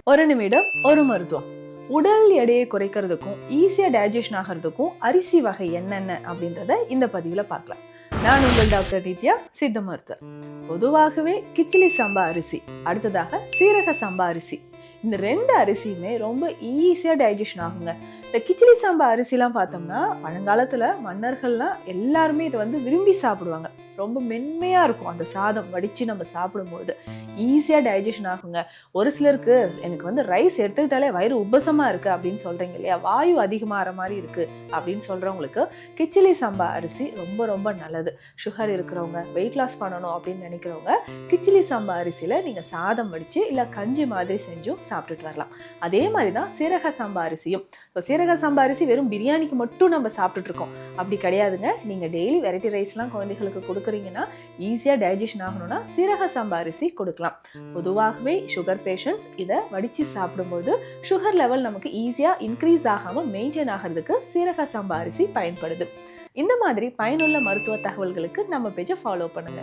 ஒரு நிமிடம் ஒரு மருத்துவம். உடல் எடையை குறைக்கிறதுக்கும் ஈஸியா டைஜஷன் ஆகிறதுக்கும் அரிசி வகை என்னென்ன அப்படின்றத இந்த பதிவுல பார்க்கலாம். நான் உங்கள் டாக்டர் நித்யா, சித்த மருத்துவர். பொதுவாகவே கிச்சிலி சம்பா அரிசி, அடுத்ததாக சீரக சம்பா அரிசி, இந்த ரெண்டு அரிசியுமே ரொம்ப ஈஸியா டைஜஷன் ஆகுங்க. இந்த கிச்சிலி சம்பா அரிசிலாம் பார்த்தோம்னா பழங்காலத்துல மன்னர்கள்லாம் எல்லாருமே இதை விரும்பி சாப்பிடுவாங்க. ரொம்ப மென்மையா இருக்கும் அந்த சாதம் வடிச்சு நம்ம சாப்பிடும்போது ஈஸியா டைஜஷன் ஆகுங்க. ஒரு சிலருக்கு எனக்கு ரைஸ் எடுத்துக்கிட்டாலே வயிறு உபசமா இருக்கு அப்படின்னு சொல்றீங்க இல்லையா, வாயு அதிகமாகிற மாதிரி இருக்கு அப்படின்னு சொல்றவங்களுக்கு கிச்சிலி சம்பா அரிசி ரொம்ப ரொம்ப நல்லது. சுகர் இருக்கிறவங்க, வெயிட் லாஸ் பண்ணணும் அப்படின்னு நினைக்கிறவங்க கிச்சிலி சம்பா அரிசியில நீங்க சாதம் வடிச்சு இல்ல கஞ்சி மாதிரி செஞ்சும் சாப்பிட்டுட்டு வரலாம். அதே மாதிரிதான் சீரக சம்பா அரிசியும். சீரக சம்பா அரிசி வெறும் பிரியாணிக்கு மட்டும் நம்ம சாப்பிட்டுட்டு இருக்கோம் அப்படி கிடையாதுங்க. நீங்க டெய்லி வெரைட்டி ரைஸ்லாம் குழந்தைகளுக்கு கொடுக்குறீங்கன்னா ஈஸியா டைஜஷன் ஆகணும்னா சீரக சம்பா அரிசி கொடுக்கலாம். பொதுவாகவே சுகர் பேஷண்ட்ஸ் இதை வடிச்சு சாப்பிடும்போது சுகர் லெவல் நமக்கு ஈஸியா இன்க்ரீஸ் ஆகாம மெயின்டைன் ஆகிறதுக்கு சீரக சம்பா அரிசி பயன்படுது. இந்த மாதிரி பயனுள்ள மருத்துவ தகவல்களுக்கு நம்ம பேஜை ஃபாலோ பண்ணுங்க.